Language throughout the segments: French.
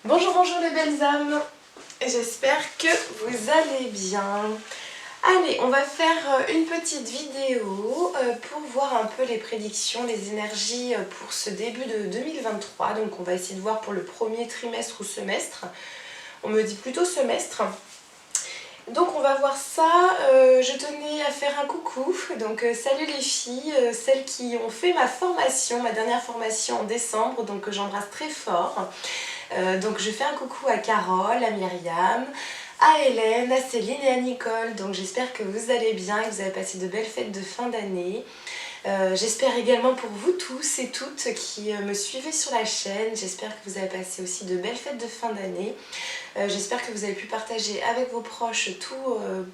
Bonjour, bonjour les belles âmes, j'espère que vous allez bien. Allez, on va faire une petite vidéo pour voir un peu les prédictions, les énergies pour ce début de 2023. Donc on va essayer de voir pour le premier trimestre ou semestre. On me dit plutôt semestre. Donc on va voir ça, je tenais à faire un coucou, donc salut les filles, celles qui ont fait ma formation, ma dernière formation en décembre, donc j'embrasse très fort. Donc je fais un coucou à Carole, à Myriam, à Hélène, à Céline et à Nicole. Donc j'espère que vous allez bien et que vous avez passé de belles fêtes de fin d'année. J'espère également pour vous tous et toutes qui me suivez sur la chaîne. J'espère que vous avez passé aussi de belles fêtes de fin d'année. J'espère que vous avez pu partager avec vos proches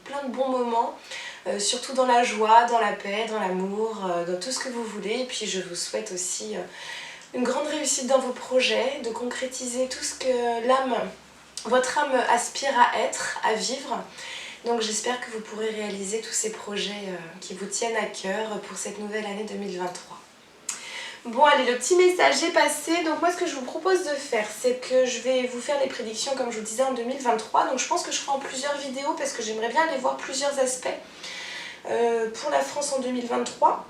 plein de bons moments. Surtout dans la joie, dans la paix, dans l'amour, dans tout ce que vous voulez. Et puis je vous souhaite aussi une grande réussite dans vos projets, de concrétiser tout ce que votre âme aspire à être, à vivre. Donc j'espère que vous pourrez réaliser tous ces projets qui vous tiennent à cœur pour cette nouvelle année 2023. Bon allez, le petit message est passé. Donc moi ce que je vous propose de faire, c'est que je vais vous faire les prédictions comme je vous disais en 2023. Donc je pense que je ferai en plusieurs vidéos parce que j'aimerais bien aller voir plusieurs aspects pour la France en 2023.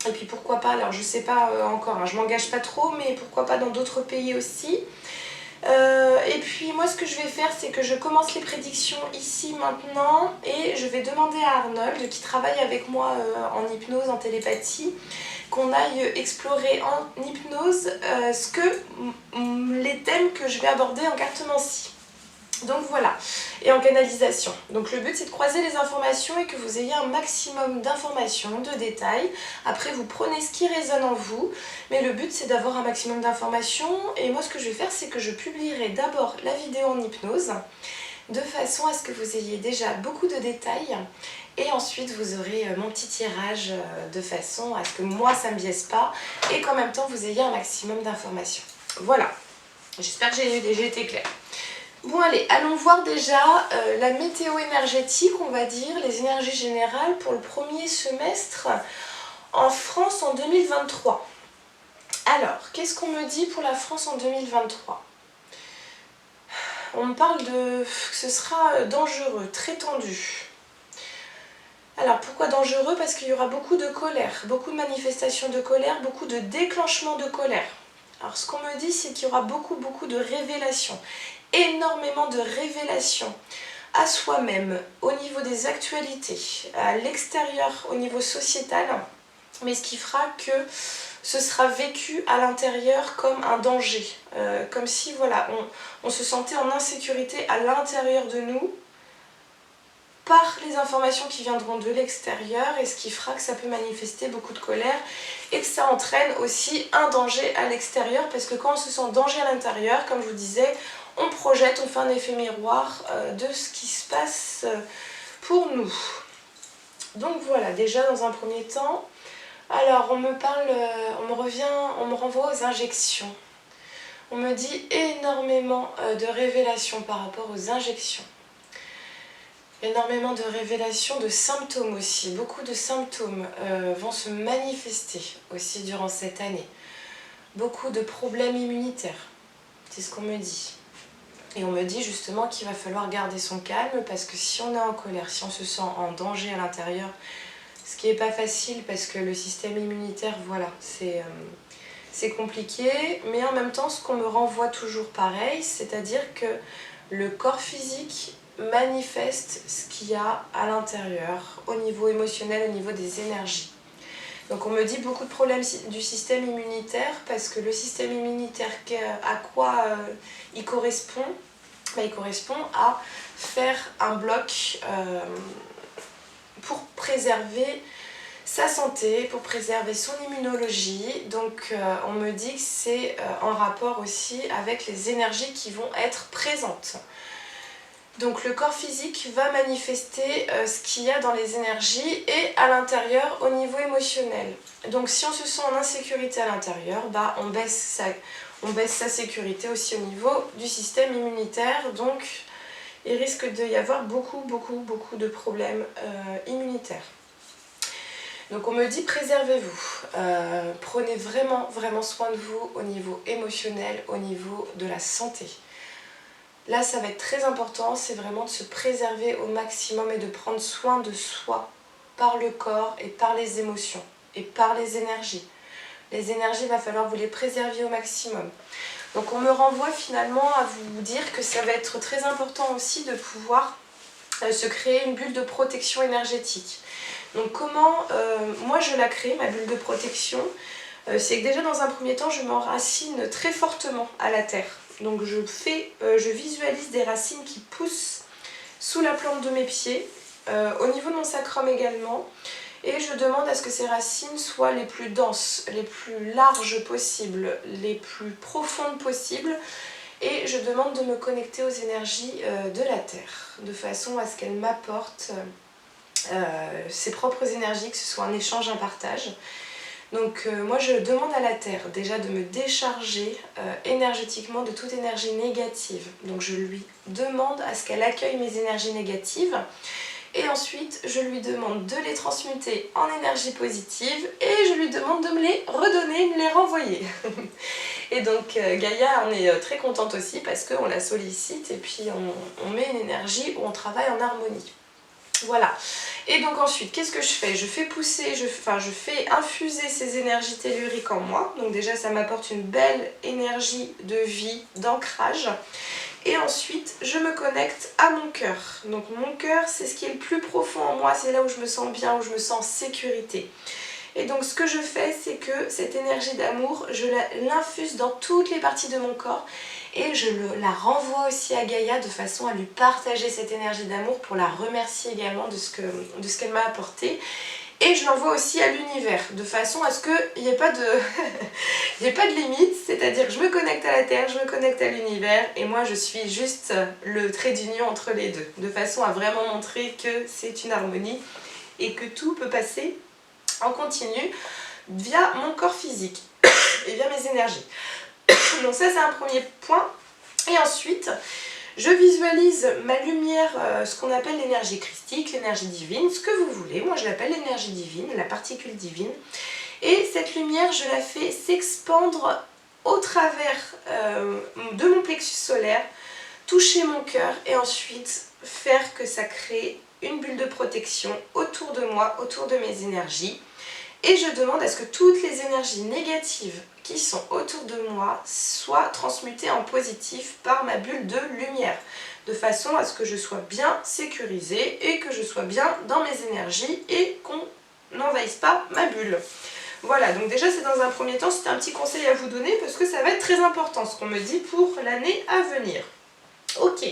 Et puis pourquoi pas, alors je sais pas encore, hein, je m'engage pas trop, mais pourquoi pas dans d'autres pays aussi. Et puis moi ce que je vais faire, c'est que je commence les prédictions ici maintenant et je vais demander à Arnold qui travaille avec moi en hypnose, en télépathie, qu'on aille explorer en hypnose les thèmes que je vais aborder en cartomancie. Donc voilà, et en canalisation. Donc le but c'est de croiser les informations et que vous ayez un maximum d'informations, de détails. Après vous prenez ce qui résonne en vous, mais le but c'est d'avoir un maximum d'informations. Et moi ce que je vais faire c'est que je publierai d'abord la vidéo en hypnose, de façon à ce que vous ayez déjà beaucoup de détails. Et ensuite vous aurez mon petit tirage de façon à ce que moi ça ne me biaise pas et qu'en même temps vous ayez un maximum d'informations. Voilà, j'espère que j'ai été claire. Bon allez, allons voir déjà la météo énergétique, on va dire, les énergies générales pour le premier semestre en France en 2023. Alors, qu'est-ce qu'on me dit pour la France en 2023 ? On me parle que ce sera dangereux, très tendu. Alors pourquoi dangereux ? Parce qu'il y aura beaucoup de colère, beaucoup de manifestations de colère, beaucoup de déclenchement de colère. Alors ce qu'on me dit, c'est qu'il y aura beaucoup de révélations. Énormément de révélations à soi-même, au niveau des actualités, à l'extérieur, au niveau sociétal, mais ce qui fera que ce sera vécu à l'intérieur comme un danger, comme si voilà, on se sentait en insécurité à l'intérieur de nous par les informations qui viendront de l'extérieur et ce qui fera que ça peut manifester beaucoup de colère et que ça entraîne aussi un danger à l'extérieur parce que quand on se sent en danger à l'intérieur, comme je vous disais, on projette, on fait un effet miroir de ce qui se passe pour nous. Donc voilà, déjà dans un premier temps, alors on me renvoie aux injections. On me dit énormément de révélations par rapport aux injections. Énormément de révélations, de symptômes aussi. Beaucoup de symptômes vont se manifester aussi durant cette année. Beaucoup de problèmes immunitaires, c'est ce qu'on me dit. Et on me dit justement qu'il va falloir garder son calme parce que si on est en colère, si on se sent en danger à l'intérieur, ce qui n'est pas facile parce que le système immunitaire, voilà, c'est compliqué. Mais en même temps, ce qu'on me renvoie toujours pareil, c'est-à-dire que le corps physique manifeste ce qu'il y a à l'intérieur, au niveau émotionnel, au niveau des énergies. Donc on me dit beaucoup de problèmes du système immunitaire parce que le système immunitaire, à quoi il correspond ? Il correspond à faire un bloc pour préserver sa santé, pour préserver son immunologie. Donc on me dit que c'est en rapport aussi avec les énergies qui vont être présentes. Donc le corps physique va manifester ce qu'il y a dans les énergies et à l'intérieur au niveau émotionnel. Donc si on se sent en insécurité à l'intérieur, on baisse sa sécurité aussi au niveau du système immunitaire. Donc il risque d'y avoir beaucoup de problèmes immunitaires. Donc on me dit préservez-vous, prenez vraiment soin de vous au niveau émotionnel, au niveau de la santé. Là, ça va être très important, c'est vraiment de se préserver au maximum et de prendre soin de soi par le corps et par les émotions et par les énergies. Les énergies, il va falloir vous les préserver au maximum. Donc on me renvoie finalement à vous dire que ça va être très important aussi de pouvoir se créer une bulle de protection énergétique. Donc comment moi je la crée, ma bulle de protection, c'est que déjà dans un premier temps je m'enracine très fortement à la terre. Donc je visualise des racines qui poussent sous la plante de mes pieds, au niveau de mon sacrum également, et je demande à ce que ces racines soient les plus denses, les plus larges possibles, les plus profondes possibles, et je demande de me connecter aux énergies de la terre, de façon à ce qu'elle m'apporte ses propres énergies, que ce soit un échange, un partage. Donc moi je demande à la terre déjà de me décharger énergétiquement de toute énergie négative. Donc je lui demande à ce qu'elle accueille mes énergies négatives et ensuite je lui demande de les transmuter en énergie positive et je lui demande de me les redonner, me les renvoyer. Et donc Gaïa en est très contente aussi parce qu'on la sollicite et puis on met une énergie où on travaille en harmonie. Voilà. Et donc ensuite, qu'est-ce que je fais? Je fais pousser, je fais infuser ces énergies telluriques en moi. Donc déjà, ça m'apporte une belle énergie de vie, d'ancrage. Et ensuite, je me connecte à mon cœur. Donc mon cœur, c'est ce qui est le plus profond en moi. C'est là où je me sens bien, où je me sens en sécurité. Et donc ce que je fais, c'est que cette énergie d'amour, je l'infuse dans toutes les parties de mon corps et je la renvoie aussi à Gaïa de façon à lui partager cette énergie d'amour pour la remercier également de ce qu'elle m'a apporté. Et je l'envoie aussi à l'univers de façon à ce qu'il n'y ait pas de il n'y ait pas de limite, c'est-à-dire que je me connecte à la Terre, je me connecte à l'univers et moi je suis juste le trait d'union entre les deux, de façon à vraiment montrer que c'est une harmonie et que tout peut passer en continu via mon corps physique et via mes énergies. Donc ça c'est un premier point. Et ensuite, je visualise ma lumière, ce qu'on appelle l'énergie christique, l'énergie divine, ce que vous voulez. Moi je l'appelle l'énergie divine, la particule divine. Et cette lumière, je la fais s'expandre au travers de mon plexus solaire, toucher mon cœur et ensuite faire que ça crée une bulle de protection autour de moi, autour de mes énergies. Et je demande à ce que toutes les énergies négatives qui sont autour de moi soient transmutées en positif par ma bulle de lumière, de façon à ce que je sois bien sécurisée et que je sois bien dans mes énergies et qu'on n'envahisse pas ma bulle. Voilà, donc déjà c'est dans un premier temps, c'était un petit conseil à vous donner parce que ça va être très important ce qu'on me dit pour l'année à venir. Ok,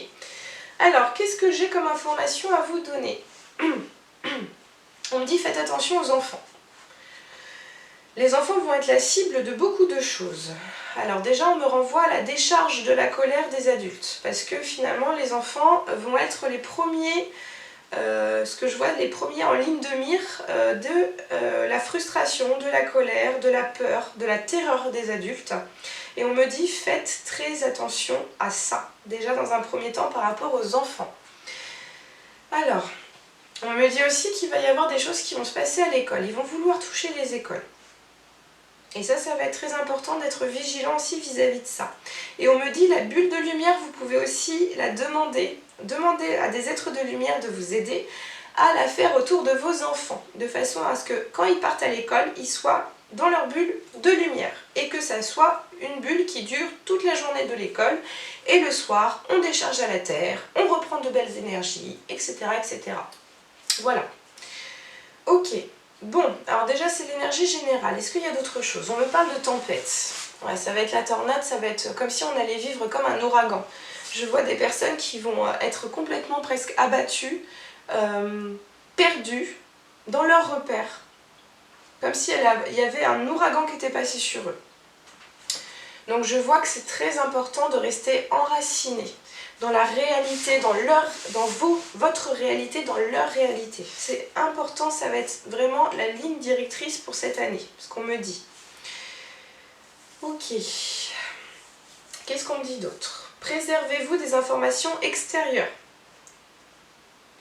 alors qu'est-ce que j'ai comme information à vous donner? On me dit faites attention aux enfants. Les enfants vont être la cible de beaucoup de choses. Alors déjà, on me renvoie à la décharge de la colère des adultes. Parce que finalement, les enfants vont être les premiers, ce que je vois, les premiers en ligne de mire de la frustration, de la colère, de la peur, de la terreur des adultes. Et on me dit, faites très attention à ça. Déjà dans un premier temps par rapport aux enfants. Alors, on me dit aussi qu'il va y avoir des choses qui vont se passer à l'école. Ils vont vouloir toucher les écoles. Et ça va être très important d'être vigilant aussi vis-à-vis de ça. Et on me dit, la bulle de lumière, vous pouvez aussi la demander. Demander à des êtres de lumière de vous aider à la faire autour de vos enfants. De façon à ce que quand ils partent à l'école, ils soient dans leur bulle de lumière. Et que ça soit une bulle qui dure toute la journée de l'école. Et le soir, on décharge à la terre, on reprend de belles énergies, etc. etc. Voilà. Ok. Bon, alors déjà c'est l'énergie générale. Est-ce qu'il y a d'autres choses? On me parle de tempête. Ouais, ça va être la tornade, ça va être comme si on allait vivre comme un ouragan. Je vois des personnes qui vont être complètement presque abattues, perdues dans leurs repères. Comme si il y avait un ouragan qui était passé sur eux. Donc je vois que c'est très important de rester enraciné dans la réalité, votre réalité, dans leur réalité. C'est important, ça va être vraiment la ligne directrice pour cette année, ce qu'on me dit. Ok. Qu'est-ce qu'on me dit d'autre? Préservez-vous des informations extérieures.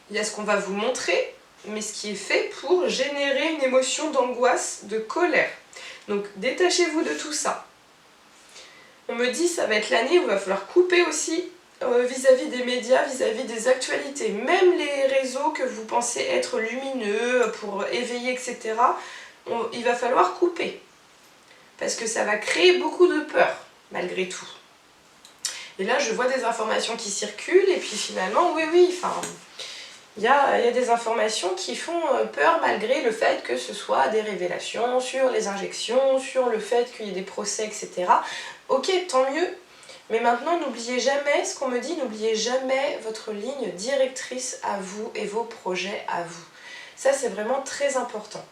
Il y a ce qu'on va vous montrer, mais ce qui est fait pour générer une émotion d'angoisse, de colère. Donc détachez-vous de tout ça. On me dit ça va être l'année où il va falloir couper aussi vis-à-vis des médias, vis-à-vis des actualités. Même les réseaux que vous pensez être lumineux pour éveiller, etc., il va falloir couper. Parce que ça va créer beaucoup de peur, malgré tout. Et là, je vois des informations qui circulent, et puis finalement, oui, enfin, il y a des informations qui font peur malgré le fait que ce soit des révélations sur les injections, sur le fait qu'il y ait des procès, etc. Ok, tant mieux. Mais maintenant, n'oubliez jamais, ce qu'on me dit, n'oubliez jamais votre ligne directrice à vous et vos projets à vous. Ça, c'est vraiment très important.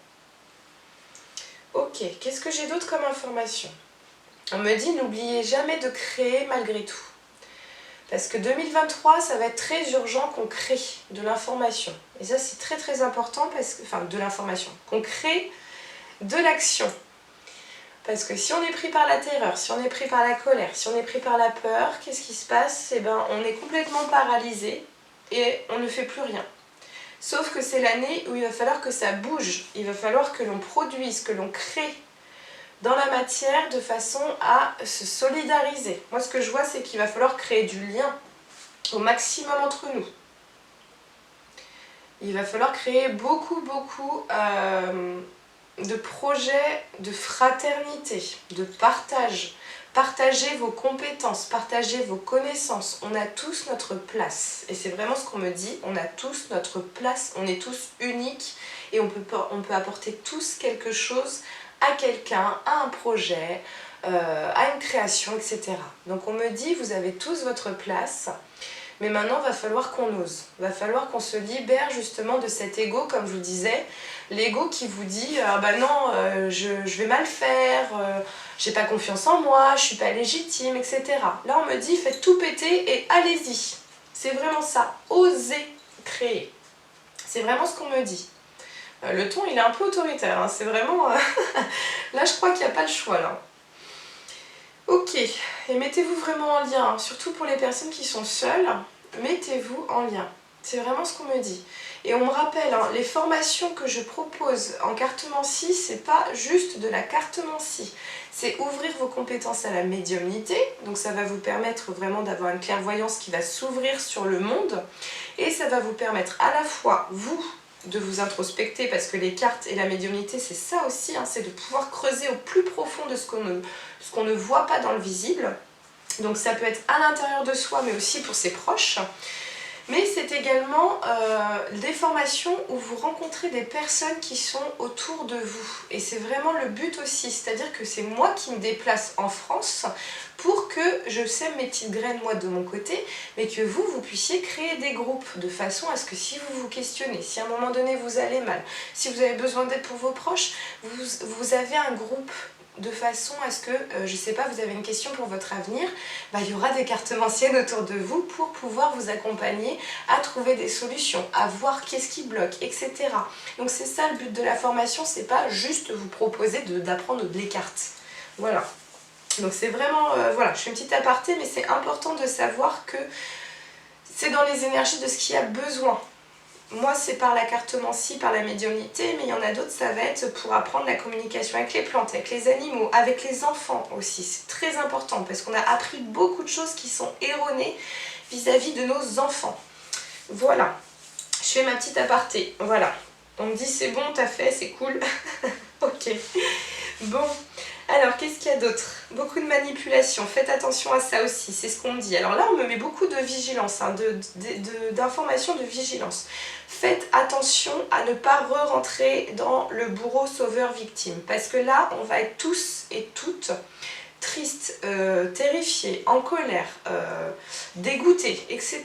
Ok, qu'est-ce que j'ai d'autre comme information? On me dit, n'oubliez jamais de créer malgré tout. Parce que 2023, ça va être très urgent qu'on crée de l'information. Et ça, c'est très très important, de l'information, qu'on crée de l'action. Parce que si on est pris par la terreur, si on est pris par la colère, si on est pris par la peur, qu'est-ce qui se passe? Eh ben, on est complètement paralysé et on ne fait plus rien. Sauf que c'est l'année où il va falloir que ça bouge. Il va falloir que l'on produise, que l'on crée dans la matière de façon à se solidariser. Moi, ce que je vois, c'est qu'il va falloir créer du lien au maximum entre nous. Il va falloir créer beaucoup de projets de fraternité, de partage. Partagez vos compétences, partagez vos connaissances. On a tous notre place. Et c'est vraiment ce qu'on me dit, on a tous notre place, on est tous uniques et on peut apporter tous quelque chose à quelqu'un, à un projet, à une création, etc. Donc on me dit, vous avez tous votre place. Mais maintenant, il va falloir qu'on ose. Il va falloir qu'on se libère justement de cet ego, comme je vous disais. L'ego qui vous dit « Ah bah non, je vais mal faire, j'ai pas confiance en moi, je suis pas légitime, etc. » Là, on me dit « Faites tout péter et allez-y. » C'est vraiment ça. Osez créer. C'est vraiment ce qu'on me dit. Le ton, il est un peu autoritaire. Hein. C'est vraiment... Là, je crois qu'il n'y a pas le choix, là. Ok, et mettez-vous vraiment en lien, hein. Surtout pour les personnes qui sont seules, mettez-vous en lien. C'est vraiment ce qu'on me dit. Et on me rappelle, hein, les formations que je propose en cartomancie, c'est pas juste de la cartomancie. C'est ouvrir vos compétences à la médiumnité, donc ça va vous permettre vraiment d'avoir une clairvoyance qui va s'ouvrir sur le monde, et ça va vous permettre à la fois, vous, de vous introspecter, parce que les cartes et la médiumnité, c'est ça aussi, hein, c'est de pouvoir creuser au plus profond de ce qu'on ne voit pas dans le visible. Donc ça peut être à l'intérieur de soi, mais aussi pour ses proches. Mais c'est également des formations où vous rencontrez des personnes qui sont autour de vous. Et c'est vraiment le but aussi, c'est-à-dire que c'est moi qui me déplace en France pour que je sème mes petites graines moi de mon côté, mais que vous puissiez créer des groupes de façon à ce que si vous vous questionnez, si à un moment donné vous allez mal, si vous avez besoin d'aide pour vos proches, vous avez un groupe de façon à ce que, je sais pas, vous avez une question pour votre avenir, bah, il y aura des cartomanciennes autour de vous pour pouvoir vous accompagner à trouver des solutions, à voir qu'est-ce qui bloque, etc. Donc c'est ça le but de la formation, c'est pas juste vous proposer d'apprendre les cartes. Voilà. Donc c'est vraiment, voilà, je fais une petite aparté, mais c'est important de savoir que c'est dans les énergies de ce qu'il y a besoin. Moi, c'est par la cartomancie, par la médiumnité, mais il y en a d'autres, ça va être pour apprendre la communication avec les plantes, avec les animaux, avec les enfants aussi. C'est très important parce qu'on a appris beaucoup de choses qui sont erronées vis-à-vis de nos enfants. Voilà, je fais ma petite aparté. Voilà, on me dit c'est bon, t'as fait, c'est cool. Ok, bon. Alors, qu'est-ce qu'il y a d'autre? Beaucoup de manipulation, faites attention à ça aussi, c'est ce qu'on me dit. Alors là, on me met beaucoup de vigilance, hein, d'informations de vigilance. Faites attention à ne pas re-rentrer dans le bourreau sauveur-victime. Parce que là, on va être tous et toutes tristes, terrifiés, en colère, dégoûtés, etc.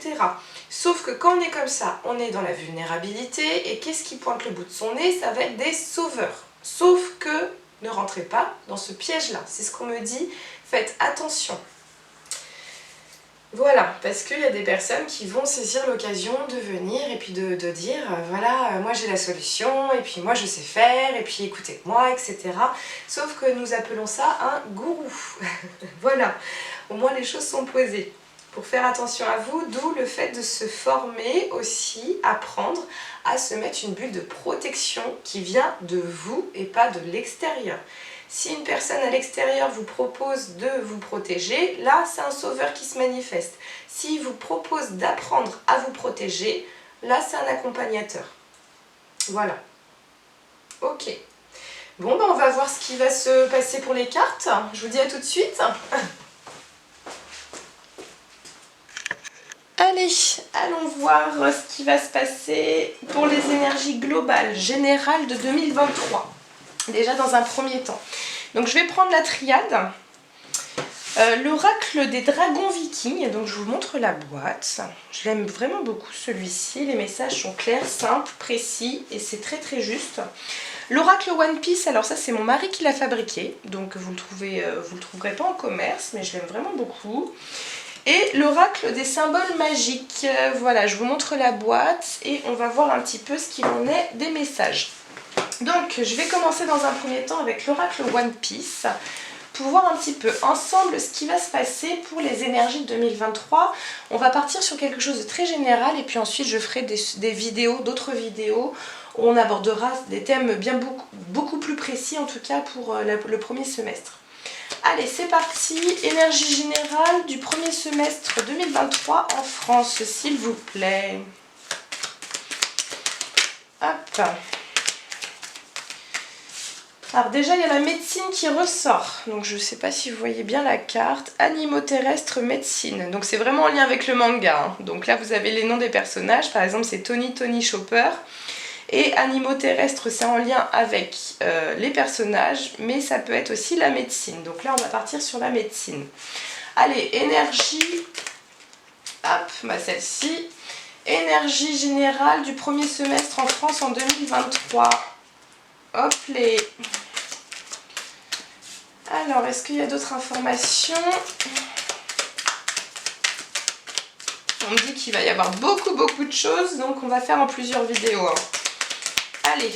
Sauf que quand on est comme ça, on est dans la vulnérabilité. Et qu'est-ce qui pointe le bout de son nez? Ça va être des sauveurs. Sauf que ne rentrez pas dans ce piège-là. C'est ce qu'on me dit. Faites attention. Voilà, parce qu'il y a des personnes qui vont saisir l'occasion de venir et puis de dire voilà, moi j'ai la solution, et puis moi je sais faire, et puis écoutez-moi, etc. Sauf que nous appelons ça un gourou. Voilà, au moins les choses sont posées. Pour faire attention à vous, d'où le fait de se former aussi, apprendre à se mettre une bulle de protection qui vient de vous et pas de l'extérieur. Si une personne à l'extérieur vous propose de vous protéger, là c'est un sauveur qui se manifeste. S'il vous propose d'apprendre à vous protéger, là c'est un accompagnateur. Voilà. Ok. Bon, ben on va voir ce qui va se passer pour les cartes. Je vous dis à tout de suite. Allez, allons voir ce qui va se passer pour les énergies globales, générales de 2023. Déjà dans un premier temps. Donc je vais prendre la triade. L'oracle des dragons vikings, donc je vous montre la boîte. Je l'aime vraiment beaucoup celui-ci, les messages sont clairs, simples, précis et c'est très très juste. L'oracle One Piece, alors ça c'est mon mari qui l'a fabriqué, donc vous le trouverez pas en commerce, mais je l'aime vraiment beaucoup. Et l'oracle des symboles magiques, voilà, je vous montre la boîte et on va voir un petit peu ce qu'il en est des messages. Donc je vais commencer dans un premier temps avec l'oracle One Piece, pour voir un petit peu ensemble ce qui va se passer pour les énergies de 2023. On va partir sur quelque chose de très général et puis ensuite je ferai des vidéos, d'autres vidéos où on abordera des thèmes beaucoup plus précis en tout cas pour le premier semestre. Allez, c'est parti, énergie générale du premier semestre 2023 en France, s'il vous plaît. Hop. Alors déjà, il y a la médecine qui ressort. Donc je ne sais pas si vous voyez bien la carte. Animaux terrestres, médecine. Donc c'est vraiment en lien avec le manga. Hein. Donc là, vous avez les noms des personnages. Par exemple, c'est Tony Chopper. Et animaux terrestres, c'est en lien avec les personnages. Mais ça peut être aussi la médecine. Donc là, on va partir sur la médecine. Allez, énergie. Hop, bah celle-ci. Énergie générale du premier semestre en France en 2023. Hop les. Alors, est-ce qu'il y a d'autres informations? On me dit qu'il va y avoir beaucoup de choses, donc on va faire en plusieurs vidéos. Hein. Allez,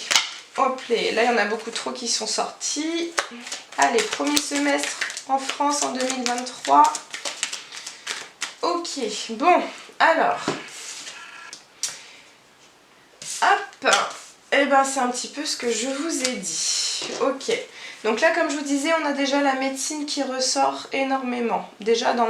hop les. Là, il y en a beaucoup trop qui sont sortis. Allez, premier semestre en France en 2023. Ok, bon, alors. Hop. Et ben c'est un petit peu ce que je vous ai dit. Ok. Donc là, comme je vous disais, on a déjà la médecine qui ressort énormément. Déjà dans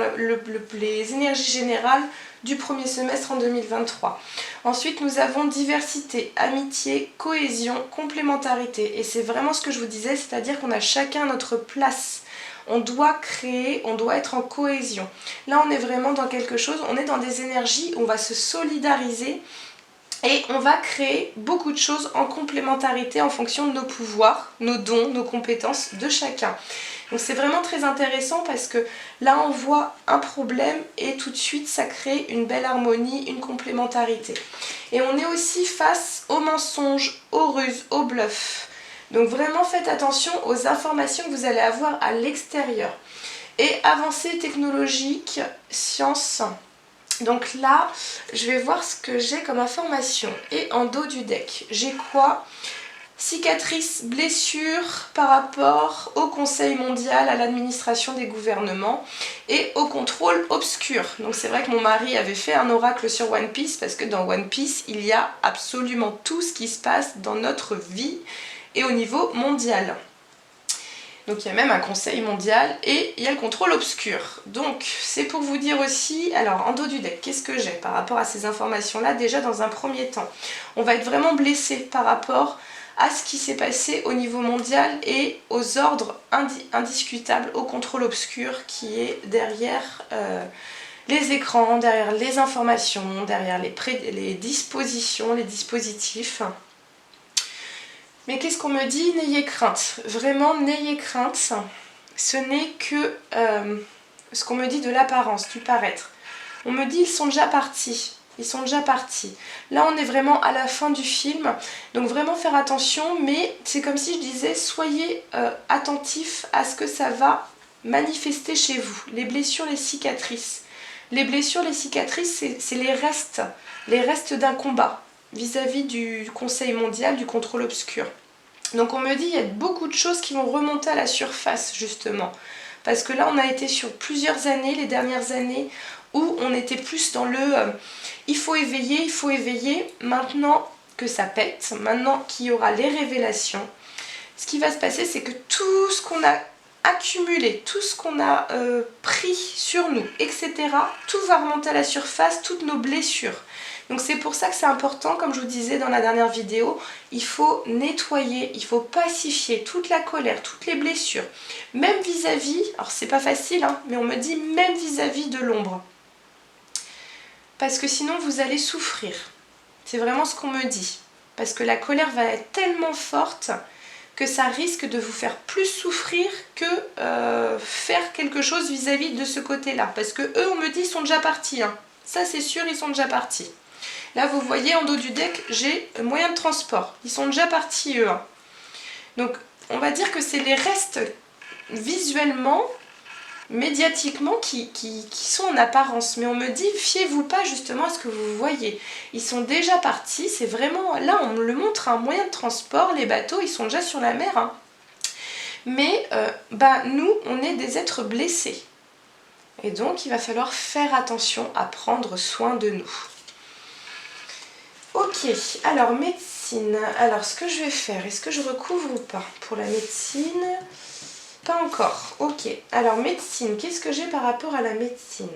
les énergies générales du premier semestre en 2023. Ensuite, nous avons diversité, amitié, cohésion, complémentarité. Et c'est vraiment ce que je vous disais, c'est-à-dire qu'on a chacun notre place. On doit créer, on doit être en cohésion. Là, on est vraiment dans quelque chose, on est dans des énergies où on va se solidariser. Et on va créer beaucoup de choses en complémentarité en fonction de nos pouvoirs, nos dons, nos compétences de chacun. Donc c'est vraiment très intéressant parce que là on voit un problème et tout de suite ça crée une belle harmonie, une complémentarité. Et on est aussi face aux mensonges, aux ruses, aux bluffs. Donc vraiment faites attention aux informations que vous allez avoir à l'extérieur. Et avancée technologique, science. Donc là, je vais voir ce que j'ai comme information. Et en dos du deck, j'ai quoi? Cicatrices, blessures par rapport au Conseil mondial, à l'administration des gouvernements et au contrôle obscur. Donc c'est vrai que mon mari avait fait un oracle sur One Piece parce que dans One Piece, il y a absolument tout ce qui se passe dans notre vie et au niveau mondial. Donc il y a même un conseil mondial et il y a le contrôle obscur. Donc c'est pour vous dire aussi, alors en dos du deck, qu'est-ce que j'ai par rapport à ces informations-là? Déjà dans un premier temps, on va être vraiment blessé par rapport à ce qui s'est passé au niveau mondial et aux ordres indiscutables, au contrôle obscur qui est derrière les écrans, derrière les informations, derrière les dispositions, les dispositifs. Mais qu'est-ce qu'on me dit? N'ayez crainte. Vraiment, n'ayez crainte. Ce n'est que ce qu'on me dit de l'apparence, du paraître. On me dit ils sont déjà partis. Ils sont déjà partis. Là, on est vraiment à la fin du film. Donc vraiment faire attention. Mais c'est comme si je disais, soyez attentifs à ce que ça va manifester chez vous. Les blessures, les cicatrices. Les blessures, les cicatrices, c'est les restes d'un combat vis-à-vis du Conseil mondial, du contrôle obscur. Donc on me dit il y a beaucoup de choses qui vont remonter à la surface justement. Parce que là on a été sur plusieurs années, les dernières années, où on était plus dans le il faut éveiller. Maintenant que ça pète, maintenant qu'il y aura les révélations, ce qui va se passer, c'est que tout ce qu'on a accumulé, tout ce qu'on a pris sur nous, etc., tout va remonter à la surface, toutes nos blessures. Donc c'est pour ça que c'est important, comme je vous disais dans la dernière vidéo, il faut nettoyer, il faut pacifier toute la colère, toutes les blessures, même vis-à-vis, alors c'est pas facile, hein, mais on me dit même vis-à-vis de l'ombre. Parce que sinon vous allez souffrir. C'est vraiment ce qu'on me dit. Parce que la colère va être tellement forte que ça risque de vous faire plus souffrir que faire quelque chose vis-à-vis de ce côté-là. Parce que eux, on me dit, ils sont déjà partis. Hein. Ça, c'est sûr, ils sont déjà partis. Là, vous voyez, en dos du deck, j'ai moyen de transport. Ils sont déjà partis, eux. Hein. Donc, on va dire que c'est les restes visuellement, médiatiquement, qui sont en apparence. Mais on me dit, fiez-vous pas justement à ce que vous voyez. Ils sont déjà partis. C'est vraiment... Là, on me le montre, un moyen de transport. Les bateaux, ils sont déjà sur la mer. Hein. Mais, nous, on est des êtres blessés. Et donc, il va falloir faire attention à prendre soin de nous. Ok, alors médecine. Alors ce que je vais faire, est-ce que je recouvre ou pas pour la médecine? Pas encore. Ok, alors médecine, qu'est-ce que j'ai par rapport à la médecine?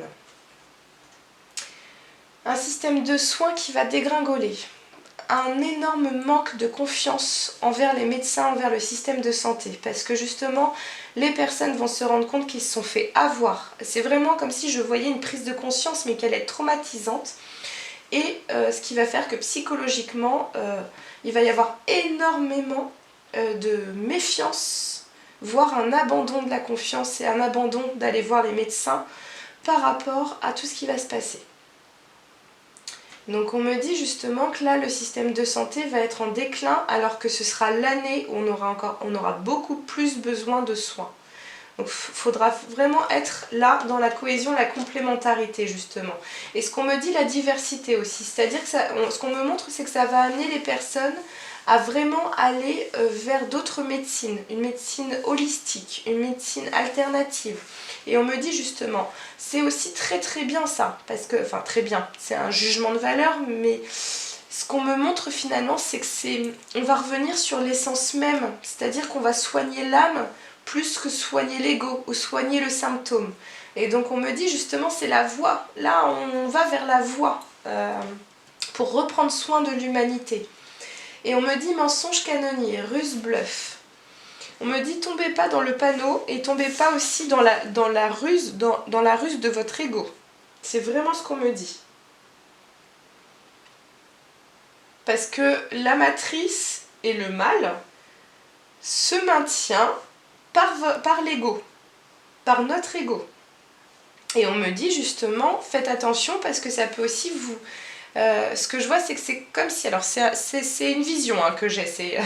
Un système de soins qui va dégringoler. Un énorme manque de confiance envers les médecins, envers le système de santé. Parce que justement, les personnes vont se rendre compte qu'ils se sont fait avoir. C'est vraiment comme si je voyais une prise de conscience, mais qu'elle est traumatisante. Et ce qui va faire que psychologiquement, il va y avoir énormément de méfiance, voire un abandon de la confiance et un abandon d'aller voir les médecins par rapport à tout ce qui va se passer. Donc on me dit justement que là, le système de santé va être en déclin alors que ce sera l'année où on aura beaucoup plus besoin de soins. Donc il faudra vraiment être là dans la cohésion, la complémentarité justement. Et ce qu'on me dit, la diversité aussi. C'est-à-dire que ce qu'on me montre, c'est que ça va amener les personnes à vraiment aller vers d'autres médecines. Une médecine holistique, une médecine alternative. Et on me dit justement, c'est aussi très très bien ça. Parce que, enfin très bien, c'est un jugement de valeur, mais... Ce qu'on me montre finalement, c'est que on va revenir sur l'essence même. C'est-à-dire qu'on va soigner l'âme plus que soigner l'ego ou soigner le symptôme. Et donc on me dit justement c'est la voie. Là on va vers la voie pour reprendre soin de l'humanité. Et on me dit mensonge canonnier, ruse bluff. On me dit tombez pas dans le panneau et tombez pas aussi dans la ruse de votre ego. C'est vraiment ce qu'on me dit. Parce que la matrice et le mal se maintient par l'ego, par notre ego. Et on me dit justement, faites attention parce que ça peut aussi vous... ce que je vois, c'est que c'est comme si... Alors c'est une vision hein, que j'ai,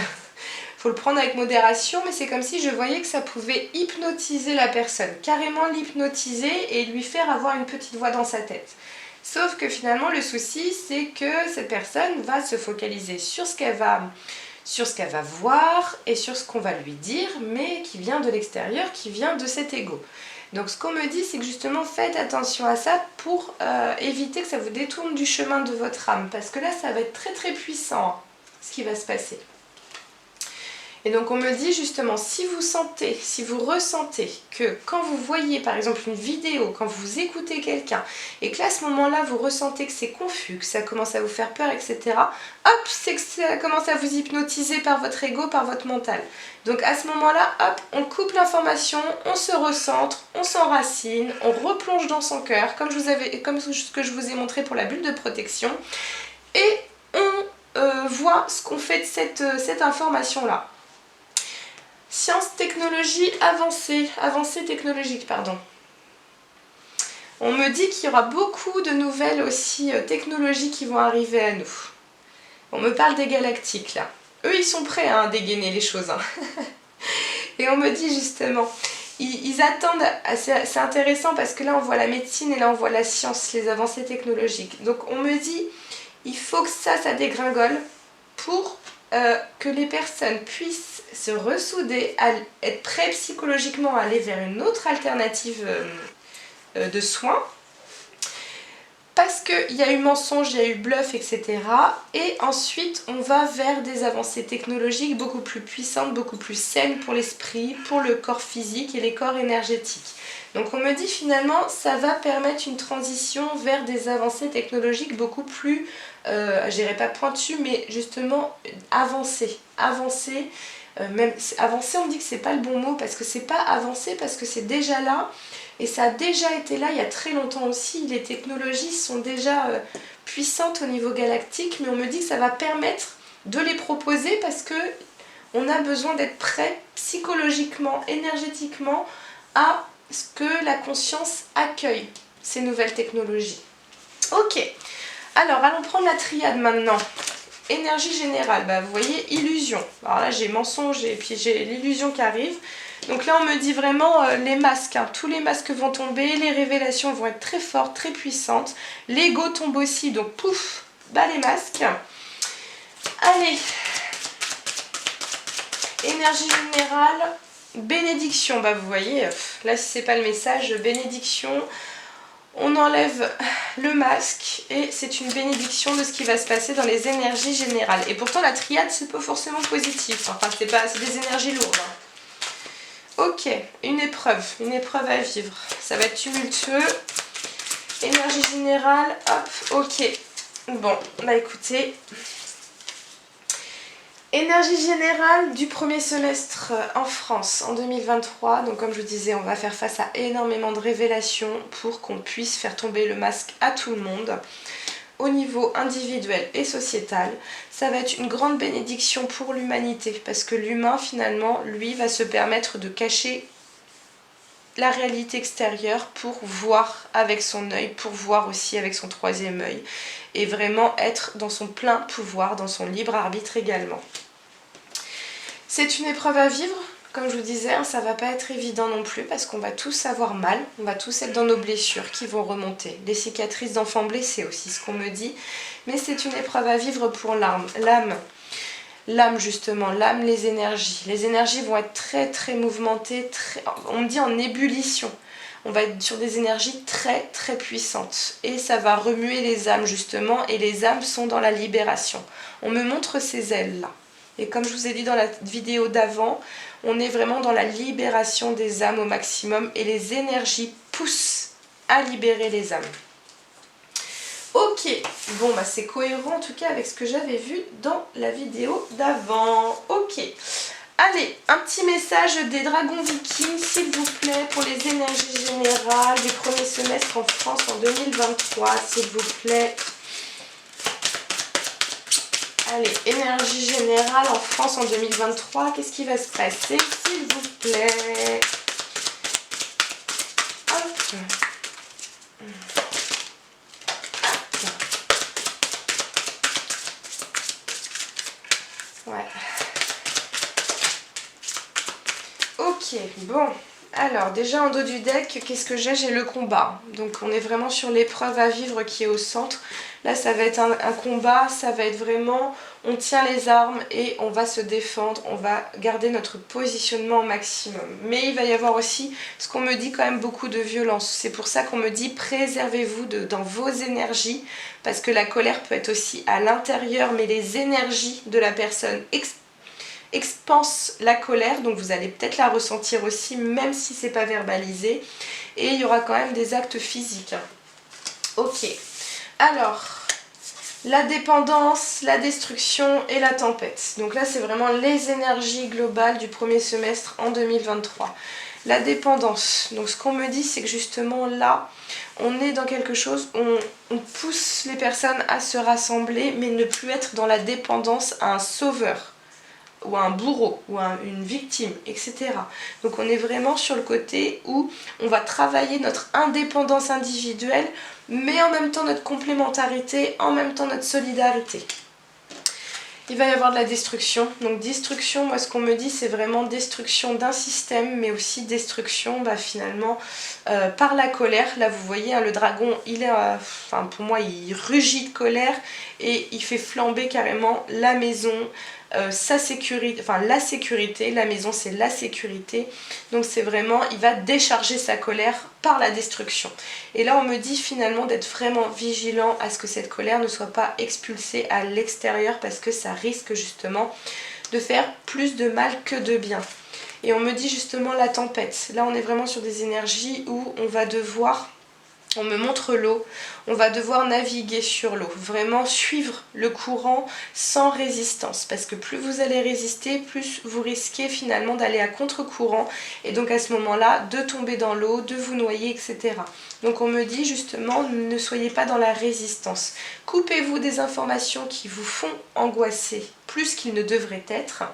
faut le prendre avec modération, mais c'est comme si je voyais que ça pouvait hypnotiser la personne, carrément l'hypnotiser et lui faire avoir une petite voix dans sa tête. Sauf que finalement, le souci, c'est que cette personne va se focaliser sur ce qu'elle va voir et sur ce qu'on va lui dire, mais qui vient de l'extérieur, qui vient de cet ego. Donc ce qu'on me dit, c'est que justement, faites attention à ça pour éviter que ça vous détourne du chemin de votre âme. Parce que là, ça va être très très puissant, ce qui va se passer. Et donc on me dit justement, si vous ressentez que quand vous voyez par exemple une vidéo, quand vous écoutez quelqu'un, et que là à ce moment-là vous ressentez que c'est confus, que ça commence à vous faire peur, etc., hop, c'est que ça commence à vous hypnotiser par votre ego, par votre mental. Donc à ce moment-là, hop, on coupe l'information, on se recentre, on s'enracine, on replonge dans son cœur, comme ce que je vous ai montré pour la bulle de protection, et on voit ce qu'on fait de cette information-là. Sciences, technologie, avancée technologique, pardon. On me dit qu'il y aura beaucoup de nouvelles aussi technologies qui vont arriver à nous. On me parle des galactiques là. Eux ils sont prêts à dégainer les choses. Hein. Et on me dit justement, ils attendent, c'est intéressant parce que là on voit la médecine et là on voit la science, les avancées technologiques. Donc on me dit, il faut que ça dégringole pour que les personnes puissent se ressouder, être prêts psychologiquement à aller vers une autre alternative de soins, Parce qu'il y a eu mensonge, il y a eu bluff, etc. Et ensuite, on va vers des avancées technologiques beaucoup plus puissantes, beaucoup plus saines pour l'esprit, pour le corps physique et les corps énergétiques. Donc on me dit finalement, ça va permettre une transition vers des avancées technologiques beaucoup plus, je dirais pas pointues, mais justement avancées. Même avancé, on me dit que c'est pas le bon mot parce que c'est pas avancé, parce que c'est déjà là. Et ça a déjà été là il y a très longtemps aussi. Les technologies sont déjà puissantes au niveau galactique, mais on me dit que ça va permettre de les proposer parce que on a besoin d'être prêt psychologiquement, énergétiquement à ce que la conscience accueille ces nouvelles technologies. Ok, alors allons prendre la triade maintenant. Énergie générale, bah, vous voyez, illusion. Alors là j'ai mensonge et puis j'ai l'illusion qui arrive. Donc là on me dit vraiment les masques, hein. Tous les masques vont tomber, les révélations vont être très fortes, très puissantes. L'ego tombe aussi, donc pouf, bas les masques. Allez, énergie générale, bénédiction, bah vous voyez, là si c'est pas le message, bénédiction. On enlève le masque et c'est une bénédiction de ce qui va se passer dans les énergies générales. Et pourtant la triade c'est pas forcément positif, enfin c'est des énergies lourdes. Ok, une épreuve à vivre. Ça va être tumultueux. Énergie générale, hop, ok. Bon, bah écoutez. Énergie générale du premier semestre en France en 2023. Donc comme je vous disais, on va faire face à énormément de révélations pour qu'on puisse faire tomber le masque à tout le monde. Au niveau individuel et sociétal, ça va être une grande bénédiction pour l'humanité parce que l'humain finalement, lui, va se permettre de cacher la réalité extérieure pour voir avec son œil, pour voir aussi avec son troisième œil et vraiment être dans son plein pouvoir, dans son libre arbitre également. C'est une épreuve à vivre, comme je vous disais, hein, ça va pas être évident non plus parce qu'on va tous avoir mal, on va tous être dans nos blessures qui vont remonter. Des cicatrices d'enfants blessés aussi, ce qu'on me dit, mais c'est une épreuve à vivre pour l'âme. L'âme justement, l'âme, les énergies. Les énergies vont être très très mouvementées, on me dit en ébullition. On va être sur des énergies très très puissantes. Et ça va remuer les âmes justement, et les âmes sont dans la libération. On me montre ces ailes-là. Et comme je vous ai dit dans la vidéo d'avant, on est vraiment dans la libération des âmes au maximum, et les énergies poussent à libérer les âmes. Ok, bon bah c'est cohérent en tout cas avec ce que j'avais vu dans la vidéo d'avant. Ok, allez, un petit message des dragons vikings s'il vous plaît pour les énergies générales du premier semestre en France en 2023, s'il vous plaît. Allez, énergie générale en France en 2023, qu'est-ce qui va se passer s'il vous plaît? Hop. Ouais. Ok, bon. Alors, déjà en dos du deck, qu'est-ce que j'ai? J'ai le combat. Donc on est vraiment sur l'épreuve à vivre qui est au centre. Là, ça va être un combat, ça va être vraiment, on tient les armes et on va se défendre, on va garder notre positionnement au maximum. Mais il va y avoir aussi, ce qu'on me dit, quand même beaucoup de violence. C'est pour ça qu'on me dit, préservez-vous dans vos énergies, parce que la colère peut être aussi à l'intérieur, mais les énergies de la personne expanse la colère, donc vous allez peut-être la ressentir aussi, même si c'est pas verbalisé, et il y aura quand même des actes physiques. Ok, alors la dépendance, la destruction et la tempête. Donc là c'est vraiment les énergies globales du premier semestre en 2023. La dépendance, donc ce qu'on me dit c'est que justement là on est dans quelque chose où on pousse les personnes à se rassembler, mais ne plus être dans la dépendance à un sauveur ou un bourreau, ou une victime, etc. Donc on est vraiment sur le côté où on va travailler notre indépendance individuelle, mais en même temps notre complémentarité, en même temps notre solidarité. Il va y avoir de la destruction. Donc destruction, moi ce qu'on me dit c'est vraiment destruction d'un système, mais aussi destruction finalement par la colère. Là vous voyez, hein, le dragon, il est, pour moi il rugit de colère et il fait flamber carrément la maison, sa sécurité, enfin la sécurité, la maison c'est la sécurité, donc c'est vraiment, il va décharger sa colère par la destruction. Et là on me dit finalement d'être vraiment vigilant à ce que cette colère ne soit pas expulsée à l'extérieur parce que ça risque justement de faire plus de mal que de bien. Et on me dit justement la tempête. Là on est vraiment sur des énergies où on va devoir, on me montre l'eau, on va devoir naviguer sur l'eau, vraiment suivre le courant sans résistance, parce que plus vous allez résister, plus vous risquez finalement d'aller à contre-courant, et donc à ce moment-là, de tomber dans l'eau, de vous noyer, etc. Donc on me dit justement, ne soyez pas dans la résistance. Coupez-vous des informations qui vous font angoisser plus qu'ils ne devraient être,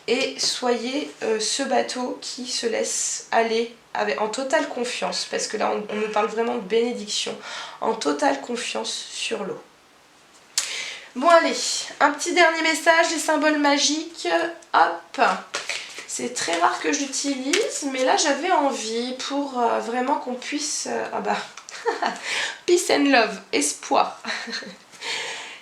et soyez ce bateau qui se laisse aller en totale confiance, parce que là on me parle vraiment de bénédiction, en totale confiance sur l'eau. Bon allez, un petit dernier message, les symboles magiques, hop, c'est très rare que j'utilise, mais là j'avais envie pour vraiment qu'on puisse, peace and love, espoir.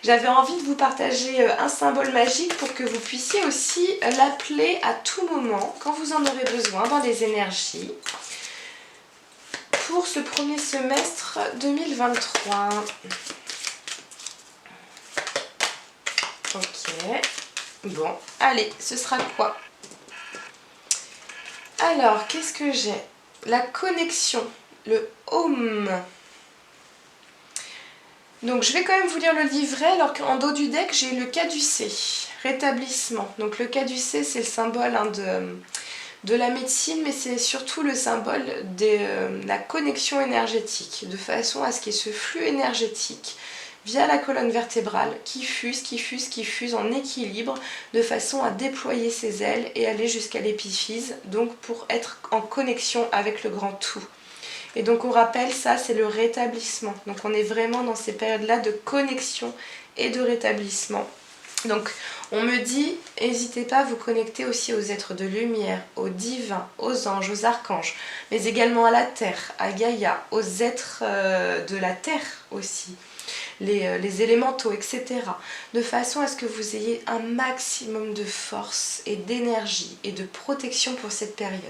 J'avais envie de vous partager un symbole magique pour que vous puissiez aussi l'appeler à tout moment, quand vous en aurez besoin, dans les énergies, pour ce premier semestre 2023. Ok, bon, allez, ce sera quoi? Alors, qu'est-ce que j'ai? La connexion, le home. Donc je vais quand même vous lire le livret, alors qu'en dos du deck j'ai le caducée, rétablissement. Donc le caducée c'est le symbole de la médecine, mais c'est surtout le symbole de la connexion énergétique, de façon à ce qu'il y ait ce flux énergétique via la colonne vertébrale qui fuse en équilibre, de façon à déployer ses ailes et aller jusqu'à l'épiphyse, donc pour être en connexion avec le grand tout. Et donc on rappelle, ça c'est le rétablissement. Donc on est vraiment dans ces périodes-là de connexion et de rétablissement. Donc on me dit, n'hésitez pas à vous connecter aussi aux êtres de lumière, aux divins, aux anges, aux archanges, mais également à la terre, à Gaïa, aux êtres de la terre aussi, les élémentaux, etc. De façon à ce que vous ayez un maximum de force et d'énergie et de protection pour cette période.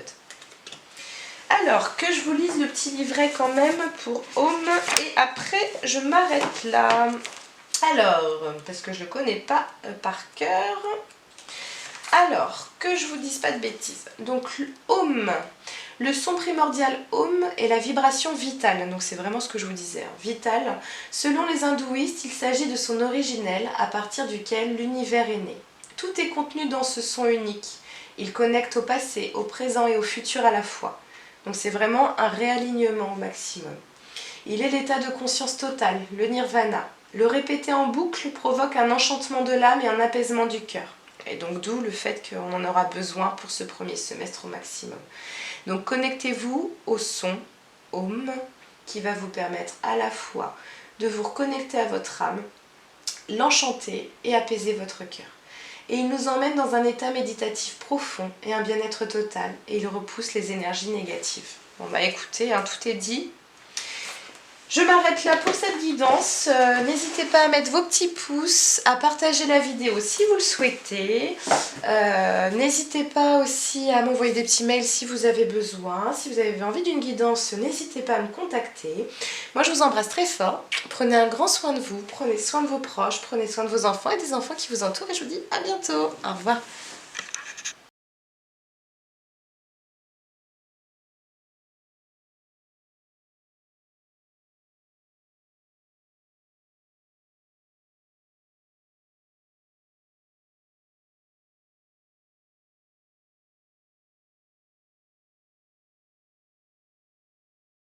Alors, que je vous lise le petit livret quand même pour Home, et après je m'arrête là. Alors, parce que je ne le connais pas par cœur. Alors, que je vous dise pas de bêtises. Donc, Home, le son primordial Home est la vibration vitale. Donc, c'est vraiment ce que je vous disais, hein, vitale. Selon les hindouistes, il s'agit de son originel à partir duquel l'univers est né. Tout est contenu dans ce son unique. Il connecte au passé, au présent et au futur à la fois. Donc c'est vraiment un réalignement au maximum. Il est l'état de conscience total, le nirvana. Le répéter en boucle provoque un enchantement de l'âme et un apaisement du cœur. Et donc d'où le fait qu'on en aura besoin pour ce premier semestre au maximum. Donc connectez-vous au son, Home, qui va vous permettre à la fois de vous reconnecter à votre âme, l'enchanter et apaiser votre cœur. Et il nous emmène dans un état méditatif profond et un bien-être total. Et il repousse les énergies négatives. Bon bah écoutez, hein, tout est dit. Je m'arrête là pour cette guidance. N'hésitez pas à mettre vos petits pouces, à partager la vidéo si vous le souhaitez. N'hésitez pas aussi à m'envoyer des petits mails si vous avez besoin. Si vous avez envie d'une guidance, n'hésitez pas à me contacter. Moi je vous embrasse très fort. Prenez un grand soin de vous, prenez soin de vos proches, prenez soin de vos enfants et des enfants qui vous entourent. Et je vous dis à bientôt. Au revoir.